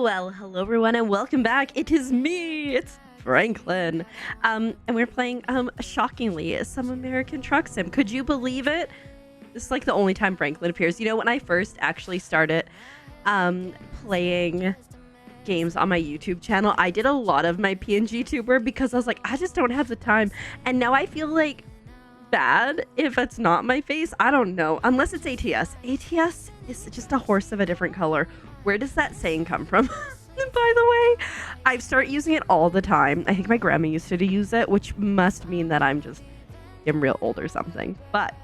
Well, hello everyone and welcome back. It is me, it's Franklin. And we're playing shockingly some American Truck Sim. Could you believe it? This is like the only time Franklin appears. You know, when I first actually started playing games on my YouTube channel, I did a lot of my PNG tuber because I was like, I just don't have the time. And now I feel like bad if it's not my face. I don't know, unless it's ATS. ATS is just a horse of a different color. Where does that saying come from? By the way, I start using it all the time. I think my grandma used to use it, which must mean that I'm real old or something. But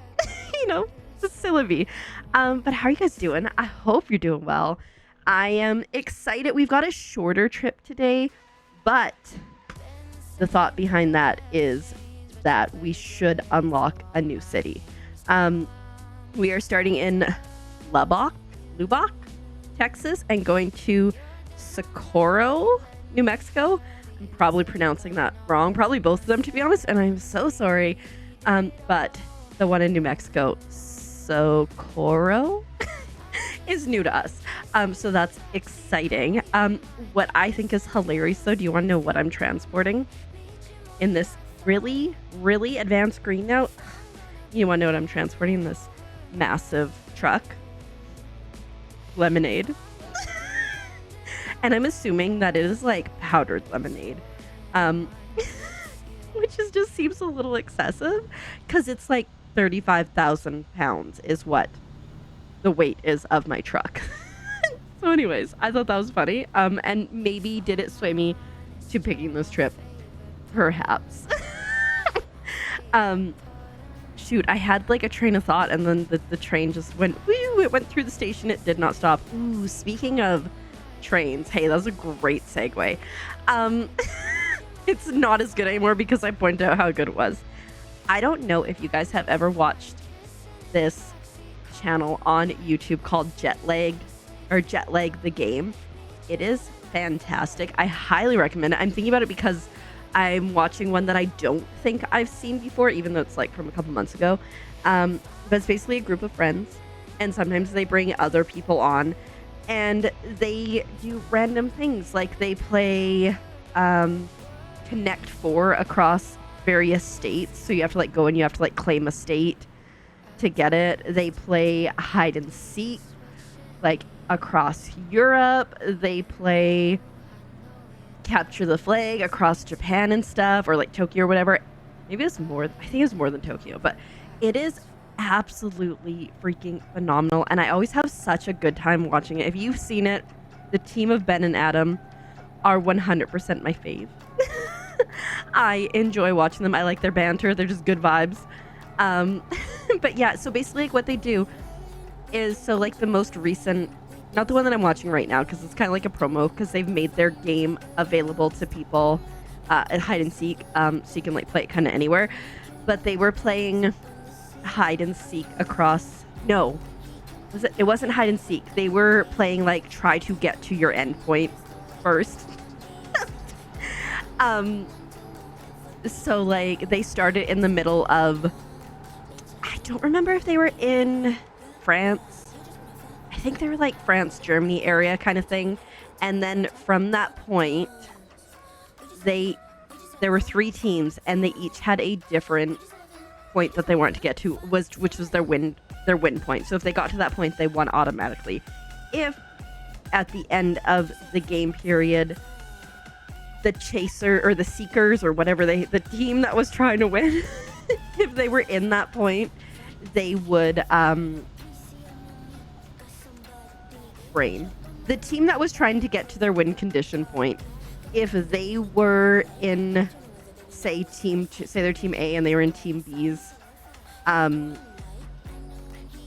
you know, it's silly me. But how are you guys doing? I hope you're doing well. I am excited. We've got a shorter trip today, but the thought behind that is that we should unlock a new city. We are starting in Lubbock, Texas, and going to Socorro, New Mexico. I'm probably pronouncing that wrong, probably both of them, to be honest, and I'm so sorry. But the one in New Mexico, Socorro, is new to us. So that's exciting. What I think is hilarious, though, do you want to know what I'm transporting in this really, really advanced green note? You want to know what I'm transporting in this massive truck? Lemonade. And I'm assuming that it is like powdered lemonade, which just seems a little excessive because it's like 35,000 pounds is what the weight is of my truck. So anyways, I thought that was funny. And maybe did it sway me to picking this trip? Perhaps. Shoot, I had like a train of thought and then the train just went, woo, it went through the station. It did not stop. Ooh, speaking of trains, hey, that was a great segue. It's not as good anymore because I pointed out how good it was. I don't know if you guys have ever watched this channel on YouTube called Jetlag The Game. It is fantastic. I highly recommend it. I'm thinking about it because I'm watching one that I don't think I've seen before, even though it's like from a couple months ago. But it's basically a group of friends, and sometimes they bring other people on, and they do random things. Like they play Connect 4 across various states. So you have to like go and you have to like claim a state to get it. They play hide and seek like across Europe. They play capture the flag across Japan and stuff, or like Tokyo or whatever. Maybe it's more, I think it's more than Tokyo, but it is absolutely freaking phenomenal, and I always have such a good time watching it. If you've seen it, the team of Ben and Adam are 100% my fave. I enjoy watching them. I like their banter. They're just good vibes. But yeah, so basically like what they do is, so like the most recent, not the one that I'm watching right now because it's kind of like a promo because they've made their game available to people at hide and seek, so you can like play it kind of anywhere. But they were playing hide and seek across, no, it wasn't hide and seek. They were playing like try to get to your endpoint first. So like they started in the middle of, I don't remember if they were in France. I think they were like France, Germany area kind of thing. And then from that point, there were 3 teams and they each had a different point that they wanted to get to, which was their win point. So if they got to that point, they won automatically. If at the end of the game period, the chaser or the seekers or whatever, the team that was trying to win, if they were in that point, they would the team that was trying to get to their win condition point, if they were in, say they're team A and they were in team B's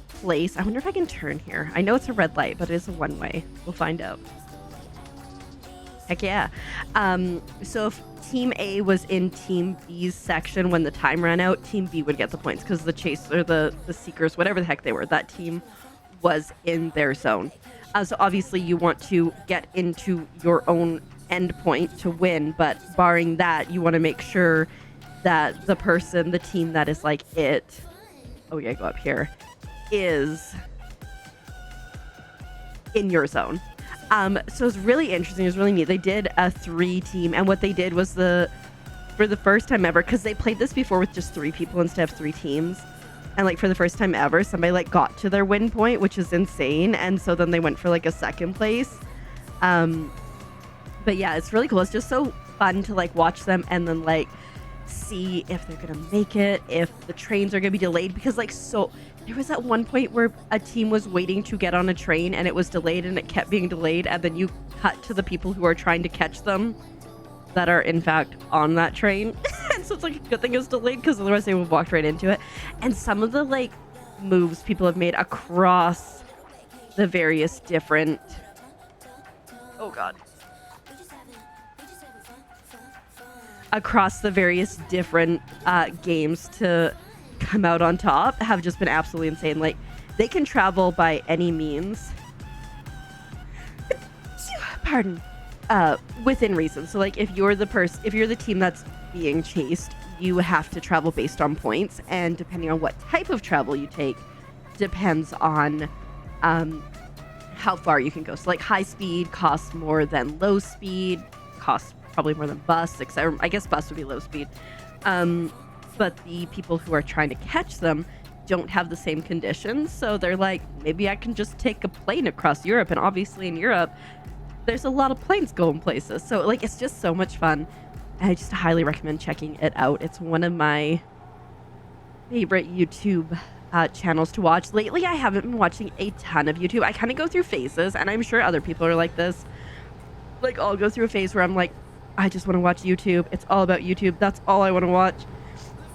place. I wonder if I can turn here. I know it's a red light, but it is a one-way. We'll find out. Heck yeah. So if team A was in team B's section when the time ran out, team B would get the points because the chaser, the seekers, whatever the heck they were, that team was in their zone. So obviously you want to get into your own endpoint to win, but barring that, you want to make sure that the team that is like it, oh yeah, go up here, is in your zone. So it was really interesting. It was really neat. They did a 3-team, and what they did was for the first time ever, because they played this before with just 3 people instead of 3 teams. And like for the first time ever, somebody like got to their win point, which is insane. And so then they went for like a 2nd place. But yeah, it's really cool. It's just so fun to like watch them and then like see if they're gonna make it, if the trains are gonna be delayed, because like there was at one point where a team was waiting to get on a train and it was delayed and it kept being delayed, and then you cut to the people who are trying to catch them that are in fact on that train. And so it's like a good thing it was delayed, because otherwise they would have walked right into it. And some of the like moves people have made across the various different games to come out on top have just been absolutely insane. Like, they can travel by any means within reason. So like if you're the team that's being chased, you have to travel based on points, and depending on what type of travel you take depends on how far you can go. So like high speed costs more than low speed, costs probably more than bus, except I guess bus would be low speed. But the people who are trying to catch them don't have the same conditions, so they're like, maybe I can just take a plane across Europe. And obviously in Europe there's a lot of planes going places, so like it's just so much fun. I just highly recommend checking it out. It's one of my favorite YouTube channels to watch. Lately I haven't been watching a ton of YouTube. I kind of go through phases, and I'm sure other people are like this. Like, I'll go through a phase where I'm like, I just want to watch YouTube. It's all about YouTube. That's all I want to watch.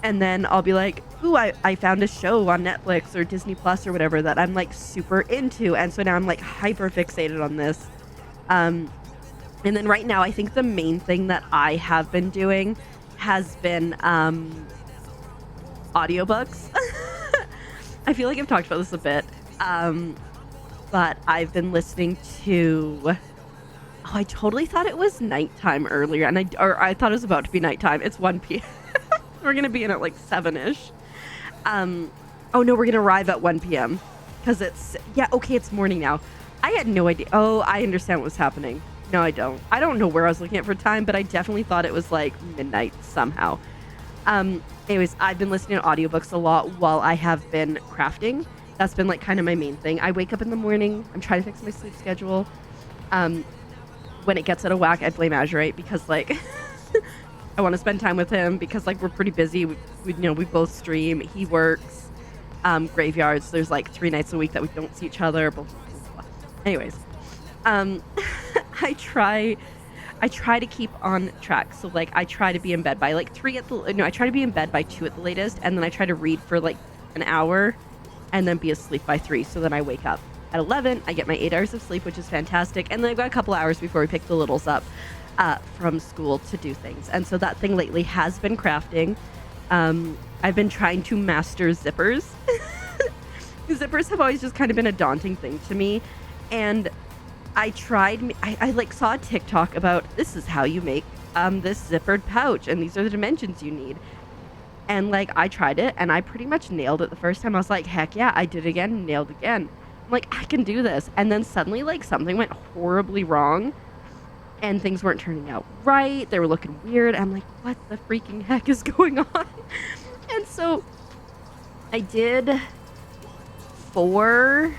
And then I'll be like, ooh, I found a show on Netflix or Disney Plus or whatever that I'm like super into. And so now I'm like hyper fixated on this. And then right now, I think the main thing that I have been doing has been audiobooks. I feel like I've talked about this a bit. But I've been listening to... Oh, I totally thought it was nighttime earlier, and I thought it was about to be nighttime. It's 1 p.m. We're gonna be in at like 7-ish. Oh no, we're gonna arrive at 1 p.m. because it's it's morning now. I had no idea. Oh, I understand what was happening. No, I don't. I don't know where I was looking at for time, but I definitely thought it was like midnight somehow. Anyways, I've been listening to audiobooks a lot while I have been crafting. That's been like kind of my main thing. I wake up in the morning. I'm trying to fix my sleep schedule. When it gets out of whack, I blame Azurite, because like I want to spend time with him, because like we're pretty busy. We both stream. He works graveyards. There's like 3 nights a week that we don't see each other. Blah, blah, blah, blah. Anyways, I try to keep on track. So like I try to be in bed by like 3 I try to be in bed by 2 at the latest, and then I try to read for like an hour and then be asleep by 3. So then I wake up at 11. I get my 8 hours of sleep, which is fantastic. And then I've got a couple hours before we pick the littles up from school to do things. And so that thing lately has been crafting. I've been trying to master zippers. Zippers have always just kind of been a daunting thing to me. And I like saw a TikTok about, this is how you make this zippered pouch, and these are the dimensions you need. And like I tried it, and I pretty much nailed it the first time. I was like, heck yeah, I did it again, nailed again. I'm like, I can do this. And then suddenly like something went horribly wrong, and things weren't turning out right. They were looking weird. I'm like, what the freaking heck is going on? And so I did 4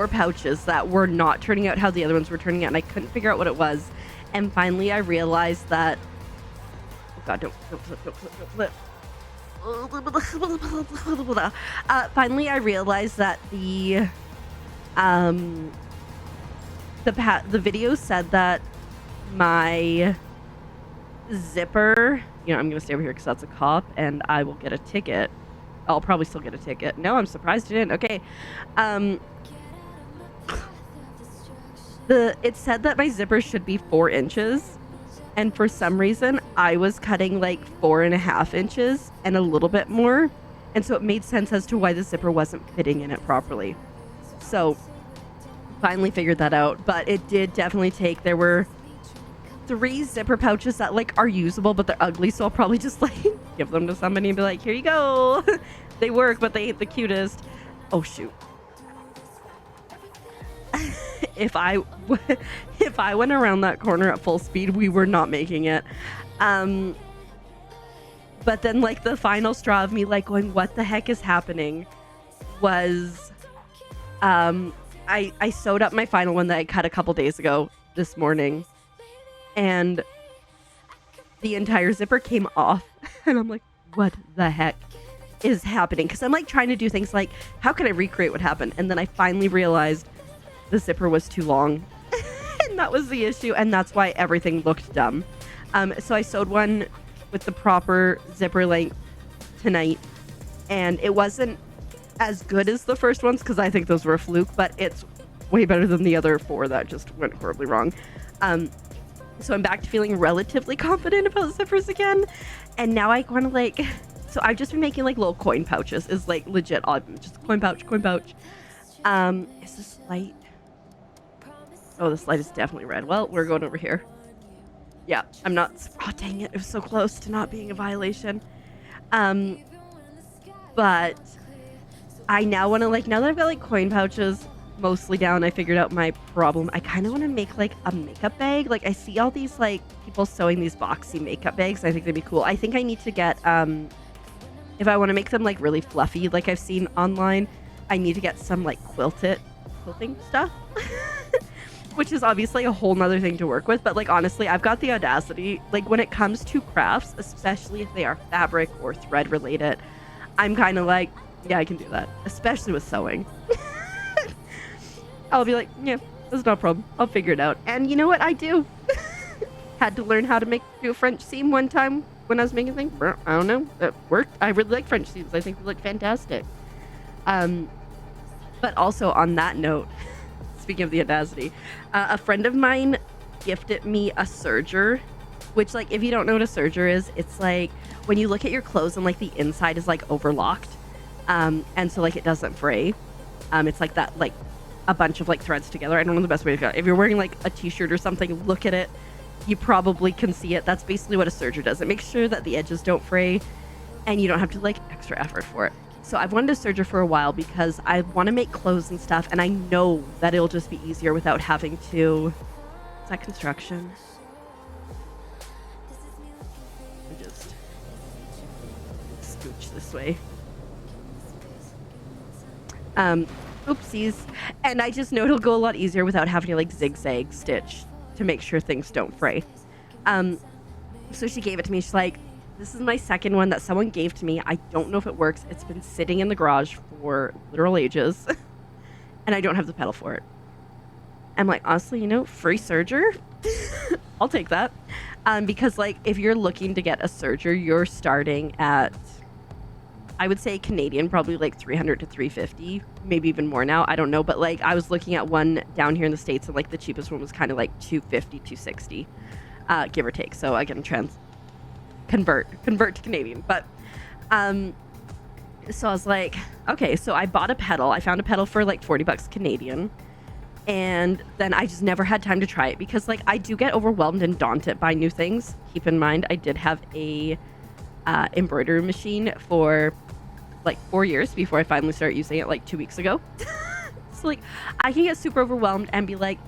pouches that were not turning out how the other ones were turning out, and I couldn't figure out what it was. And finally I realized that, oh god, don't flip. Finally I realized that the video said that my zipper, I'm gonna stay over here because that's a cop and I will get a ticket. I'll probably still get a ticket. No, I'm surprised it didn't. Okay. It said that my zipper should be 4 inches, and for some reason I was cutting like 4.5 inches and a little bit more, and so it made sense as to why the zipper wasn't fitting in it properly. So finally figured that out, but it did definitely take, there were 3 zipper pouches that like are usable, but they're ugly, so I'll probably just like give them to somebody and be like, here you go. They work, but they ain't the cutest. Oh shoot. if I if I went around that corner at full speed, we were not making it. But then like the final straw of me like going, what the heck is happening, was I sewed up my final one that I cut a couple days ago this morning, and the entire zipper came off. And I'm like, what the heck is happening? Because I'm like trying to do things like, how can I recreate what happened? And then I finally realized the zipper was too long. And that was the issue, and that's why everything looked dumb. So I sewed one with the proper zipper length tonight, and it wasn't as good as the first ones because I think those were a fluke, but it's way better than the other 4 that just went horribly wrong. So I'm back to feeling relatively confident about zippers again, and now I want to like, so I've just been making like little coin pouches. Is like legit just coin pouch. Is this light? Oh, this light is definitely red. Well, we're going over here. Yeah, I'm not. Oh, dang it. It was so close to not being a violation. But I now want to, like, now that I've got, like, coin pouches mostly down, I figured out my problem. I kind of want to make, like, a makeup bag. Like, I see all these, like, people sewing these boxy makeup bags. I think they'd be cool. I think I need to get, if I want to make them, like, really fluffy, like I've seen online, I need to get some, like, quilting stuff. Which is obviously a whole nother thing to work with, but like honestly, I've got the audacity. Like when it comes to crafts, especially if they are fabric or thread related, I'm kind of like, yeah, I can do that, especially with sewing. I'll be like, yeah, that's no problem. I'll figure it out. And you know what? I do. Had to learn how to do a French seam one time when I was making things. I don't know. It worked. I really like French seams. I think they look fantastic. But also on that note, speaking of the audacity, a friend of mine gifted me a serger, which, like, if you don't know what a serger is, it's like when you look at your clothes and like the inside is like overlocked, and so like it doesn't fray. It's like that, like a bunch of like threads together. I don't know the best way to go. If you're wearing like a t-shirt or something, look at it. You probably can see it. That's basically what a serger does. It makes sure that the edges don't fray, and you don't have to like extra effort for it. So I've wanted a serger for a while because I want to make clothes and stuff, and I know that it'll just be easier without having to... Is that construction? I'll just scooch this way. Oopsies. And I just know it'll go a lot easier without having to like zigzag stitch to make sure things don't fray. So she gave it to me. She's like, this is my second one that someone gave to me. I don't know if it works. It's been sitting in the garage for literal ages. And I don't have the pedal for it. I'm like, honestly, you know, free serger? I'll take that. Because, like, if you're looking to get a serger, you're starting at, I would say Canadian, probably like 300 to 350, maybe even more now. I don't know. But, like, I was looking at one down here in the States, and, like, the cheapest one was kind of like 250, 260, give or take. So I can convert to Canadian. But so I was like, okay, so I bought a pedal. I found a pedal for like 40 bucks Canadian, and then I just never had time to try it because like I do get overwhelmed and daunted by new things. Keep in mind, I did have a embroidery machine for like 4 years before I finally started using it like 2 weeks ago. So like I can get super overwhelmed and be like,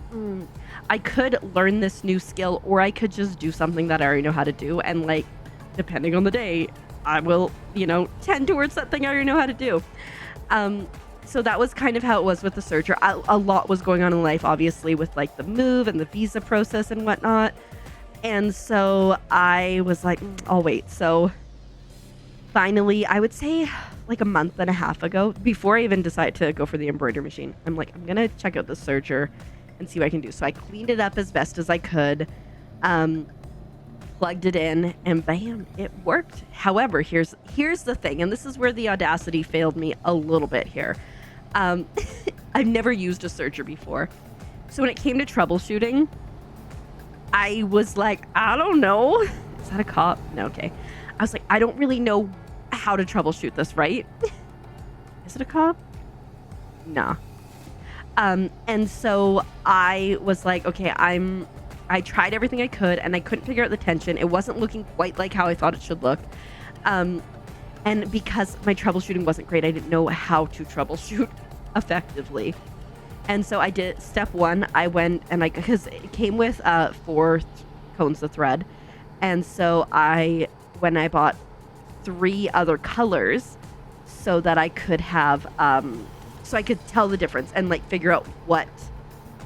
I could learn this new skill, or I could just do something that I already know how to do, and like depending on the day, I will, you know, tend towards that thing I already know how to do. So that was kind of how it was with the serger. A lot was going on in life, obviously, with like the move and the visa process and whatnot. And so I was like, I'll wait. So finally, I would say like a month and a half ago, before I even decided to go for the embroidery machine, I'm like, I'm going to check out the serger and see what I can do. So I cleaned it up as best as I could. Plugged it in, and bam, it worked. However, here's the thing, and this is where the audacity failed me a little bit here. I've never used a serger before. So when it came to troubleshooting, I was like, I don't know. Is that a cop? No, okay. I was like, I don't really know how to troubleshoot this, right? Is it a cop? Nah. And so I was like, okay, I tried everything I could, and I couldn't figure out the tension. It wasn't looking quite like how I thought it should look. And because my troubleshooting wasn't great, I didn't know how to troubleshoot effectively. And so I did step one. I went and because it came with 4 cones of thread. And so I bought 3 other colors so that I could have, so I could tell the difference and like figure out what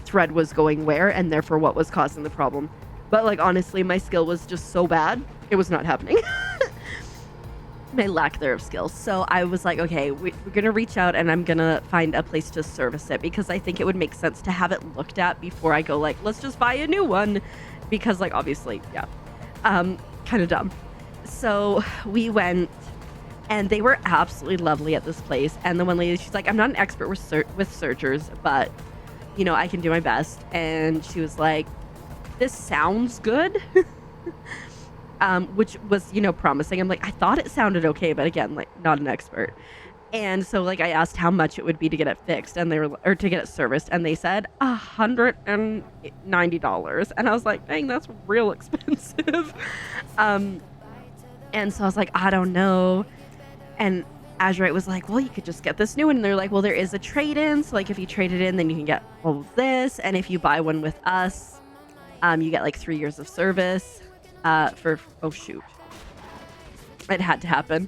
thread was going where and therefore what was causing the problem. But like, honestly, my skill was just so bad. It was not happening. My lack there of skills. So I was like, okay, we're going to reach out and I'm going to find a place to service it, because I think it would make sense to have it looked at before I go like, let's just buy a new one, because like, obviously, yeah, kind of dumb. So we went and they were absolutely lovely at this place. And the one lady, she's like, I'm not an expert with sergers, but you know, I can do my best. And she was like, this sounds good. Which was, you know, promising. I'm like, I thought it sounded okay, but again, like, not an expert. And so like I asked how much it would be to get it fixed, and or to get it serviced, and they said $190. And I was like, dang, that's real expensive. And so I was like, I don't know. And Azurite was like, well, you could just get this new one. And they're like, well, there is a trade-in. So like if you trade it in, then you can get all of this. And if you buy one with us, you get like 3 years of service. Oh shoot, it had to happen.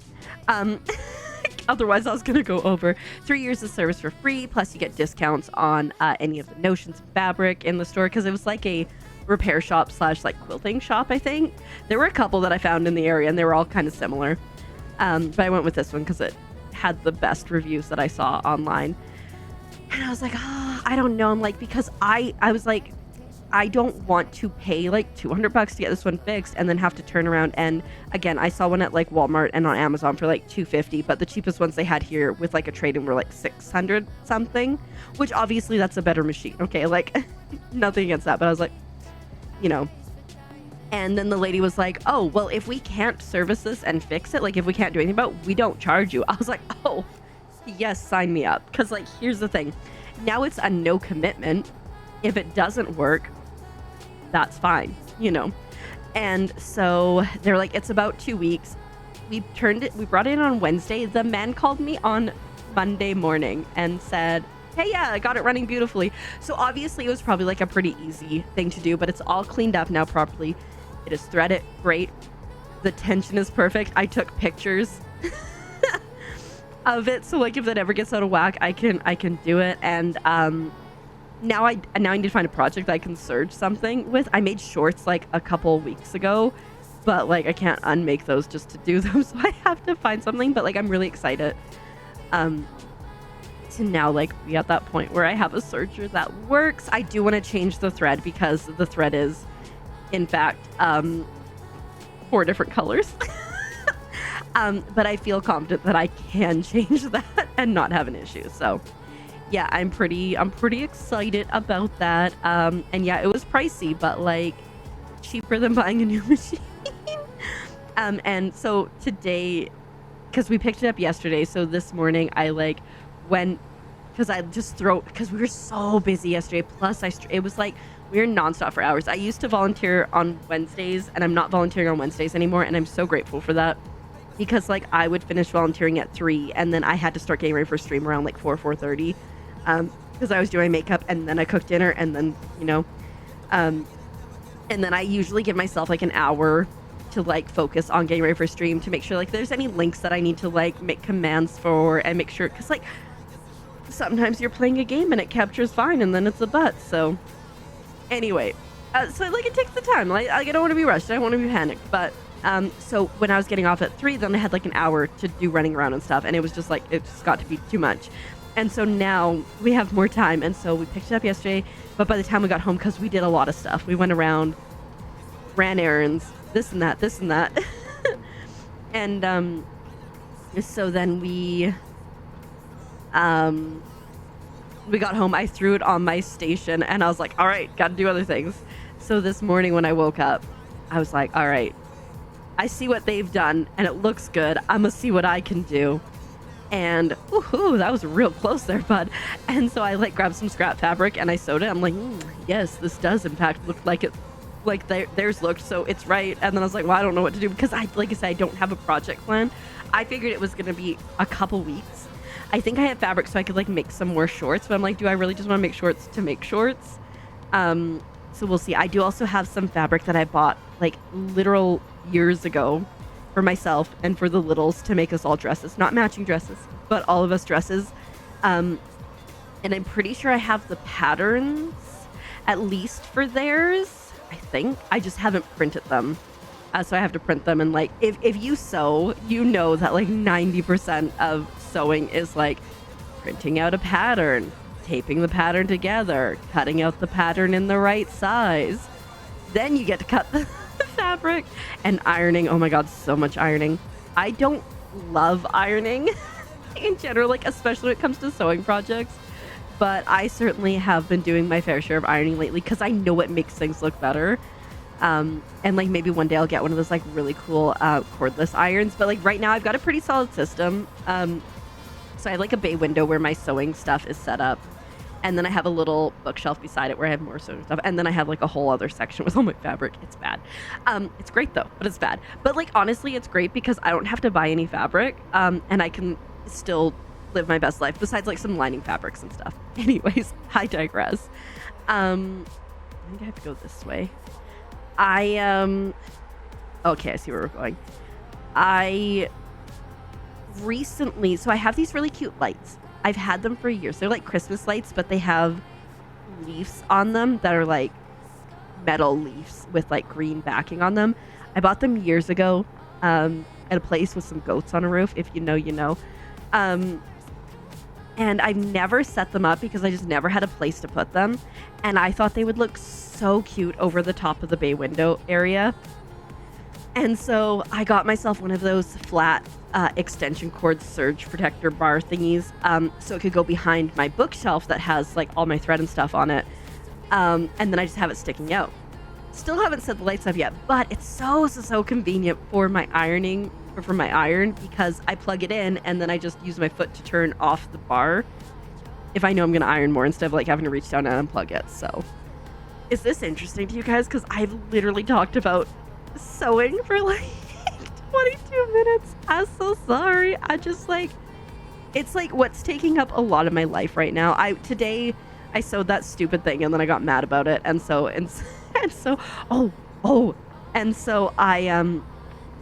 Otherwise I was gonna go over 3 years of service for free, plus you get discounts on any of the notions of fabric in the store, because it was like a repair shop / like quilting shop. I think there were a couple that I found in the area and they were all kind of similar, but I went with this one because it had the best reviews that I saw online. And I was like, I don't know. I'm like, because I was like, I don't want to pay like $200 to get this one fixed and then have to turn around. And again, I saw one at like Walmart and on Amazon for like $250, but the cheapest ones they had here with like a trade-in were like $600 something, which obviously that's a better machine. Okay, like nothing against that, but I was like, you know. And then the lady was like, oh, well, if we can't service this and fix it, like if we can't do anything about it, we don't charge you. I was like, oh, yes, sign me up. Because like, here's the thing. Now it's a no commitment. If it doesn't work, that's fine, you know. And so they're like, it's about 2 weeks. We brought it in on Wednesday. The man called me on Monday morning and said, hey, yeah, I got it running beautifully. So obviously it was probably like a pretty easy thing to do, but it's all cleaned up now properly. It is threaded great. The tension is perfect. I took pictures of it, so like if that ever gets out of whack, I can do it. And now I need to find a project that I can surge something with. I made shorts like a couple weeks ago, but like I can't unmake those just to do them, so I have to find something. But like I'm really excited to now like be at that point where I have a serger that works. I do want to change the thread because the thread is in fact 4 different colors. But I feel confident that I can change that and not have an issue. So yeah, I'm pretty excited about that. And yeah, it was pricey, but like cheaper than buying a new machine. And so today, because we picked it up yesterday, so this morning I like went, because we were so busy yesterday. Plus it was like we were nonstop for hours. I used to volunteer on Wednesdays, and I'm not volunteering on Wednesdays anymore, and I'm so grateful for that. Because like I would finish volunteering at 3, and then I had to start getting ready for stream around like 4:30, because I was doing makeup, and then I cooked dinner, and then you know, and then I usually give myself like an hour to like focus on getting ready for stream, to make sure like there's any links that I need to like make commands for, and make sure, because like sometimes you're playing a game and it captures fine and then it's a butt. So anyway, so like it takes the time. Like I don't want to be rushed, I don't want to be panicked, but so when I was getting off at 3, then I had like an hour to do running around and stuff, and it was just like, it just got to be too much. And so now we have more time, and so we picked it up yesterday, but by the time we got home, because we did a lot of stuff, we went around, ran errands, this and that, and so then we got home, I threw it on my station, and I was like, all right, gotta do other things. So this morning when I woke up, I was like, all right, I see what they've done and it looks good. I'm gonna see what I can do. And ooh, that was real close there, bud. And so I like grabbed some scrap fabric and I sewed it. I'm like, yes, this does in fact look like it, like theirs looked, so it's right. And then I was like, well, I don't know what to do, because like I said, I don't have a project plan. I figured it was gonna be a couple weeks. I think I have fabric so I could like make some more shorts, but I'm like, do I really just want to make shorts to make shorts? So we'll see. I do also have some fabric that I bought like literal years ago for myself and for the littles to make us all dresses, not matching dresses, but all of us dresses. And I'm pretty sure I have the patterns at least for theirs. I think I just haven't printed them. So I have to print them. And like, if you sew, you know that like 90% of sewing is like printing out a pattern, taping the pattern together, cutting out the pattern in the right size. Then you get to cut the fabric and ironing. Oh my God, so much ironing. I don't love ironing in general, like especially when it comes to sewing projects. But I certainly have been doing my fair share of ironing lately because I know it makes things look better. And like maybe one day I'll get one of those like really cool cordless irons. But like right now I've got a pretty solid system. So I have like a bay window where my sewing stuff is set up. And then I have a little bookshelf beside it where I have more sewing stuff. And then I have like a whole other section with all my fabric. It's bad. It's great though, but it's bad. But like honestly, it's great because I don't have to buy any fabric. And I can still live my best life besides like some lining fabrics and stuff. Anyways, I digress. I think I have to go this way. Okay, I see where we're going. I recently, so I have these really cute lights. I've had them for years. They're like Christmas lights, but they have leaves on them that are like metal leaves with like green backing on them. I bought them years ago at a place with some goats on a roof. If you know, you know. And I've never set them up because I just never had a place to put them. And I thought they would look so cute over the top of the bay window area. And so I got myself one of those flat extension cord surge protector bar thingies, so it could go behind my bookshelf that has like all my thread and stuff on it. And then I just have it sticking out. Still haven't set the lights up yet, but it's so convenient for my ironing or for my iron because I plug it in and then I just use my foot to turn off the bar if I know I'm going to iron more instead of like having to reach down and unplug it. So is this interesting to you guys? Because I've literally talked about sewing for like 22 minutes. I'm so sorry. I just like, it's like what's taking up a lot of my life right now. Today I sewed that stupid thing and then I got mad about it. And so I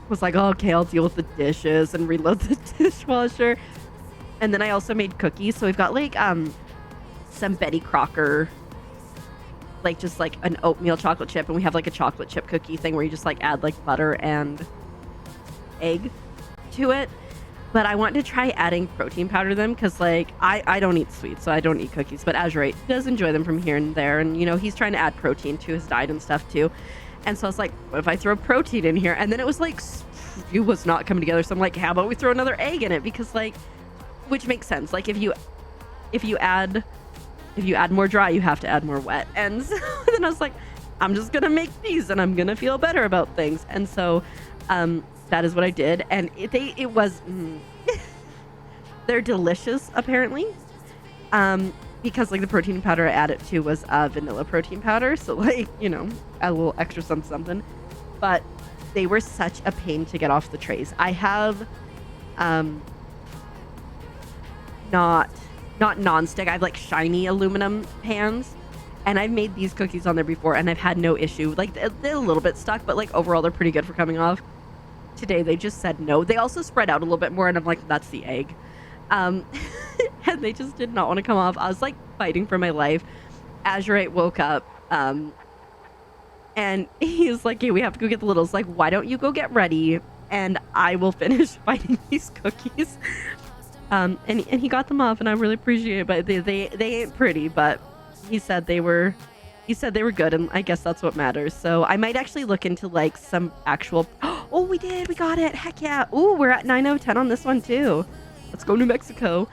was like, oh, okay, I'll deal with the dishes and reload the dishwasher. And then I also made cookies. So we've got like some Betty Crocker, like just like an oatmeal chocolate chip, and we have like a chocolate chip cookie thing where you just like add like butter and egg to it. But I want to try adding protein powder to them because like I don't eat sweets, so I don't eat cookies, but Azurite does enjoy them from here and there, and you know he's trying to add protein to his diet and stuff too. And so I was like, what if I throw protein in here? And then it was like, it was not coming together. So I'm like, how about we throw another egg in it? Because like, which makes sense. Like if you add more dry, you have to add more wet. And so then I was like, I'm just going to make these and I'm going to feel better about things. And so that is what I did. And they're delicious apparently. Because like the protein powder I added to was vanilla protein powder. So like, you know, a little extra something. But they were such a pain to get off the trays. I have not non-stick. I have like shiny aluminum pans. And I've made these cookies on there before and I've had no issue. Like they're a little bit stuck, but like overall they're pretty good for coming off. Today they just said no. They also spread out a little bit more and I'm like, that's the egg. And they just did not want to come off. I was like fighting for my life. Azurite woke up and he was like, hey, we have to go get the littles. Like, why don't you go get ready and I will finish fighting these cookies. And he got them off and I really appreciate it. But they ain't pretty, but he said they were good, and I guess that's what matters. So I might actually look into like some actual oh, we got it. Heck yeah. Ooh, we're at 9 out of 10 on this one too. Let's go New Mexico.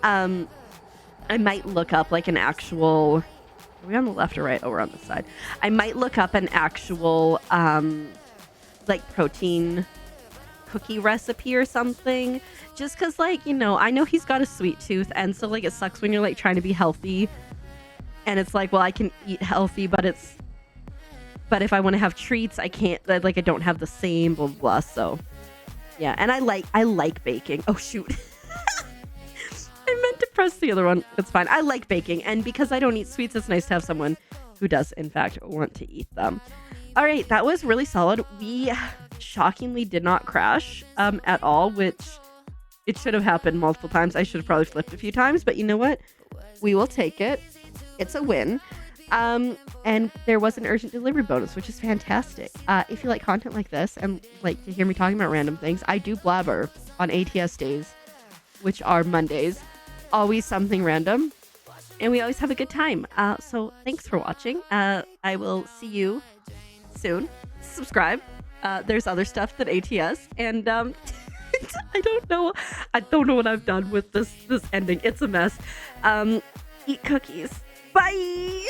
I might look up like an actual, are we on the left or right? Oh, we're on the side. I might look up an actual like protein cookie recipe or something, just because like, you know, I know he's got a sweet tooth, and so like it sucks when you're like trying to be healthy and it's like, well, I can eat healthy, but if I want to have treats, I can't, like I don't have the same blah blah. So yeah, and I like baking. Oh shoot. press the other one. It's fine. I like baking, and because I don't eat sweets, it's nice to have someone who does, in fact, want to eat them. All right, that was really solid. We shockingly did not crash at all, which it should have happened multiple times. I should have probably flipped a few times, but you know what? We will take it. It's a win. And there was an urgent delivery bonus, which is fantastic. If you like content like this and like to hear me talking about random things, I do blabber on ATS days, which are Mondays, always something random, and we always have a good time. So thanks for watching. I will see you soon. Subscribe. There's other stuff than ATS, and I don't know what I've done with this ending. It's a mess. Eat cookies. Bye.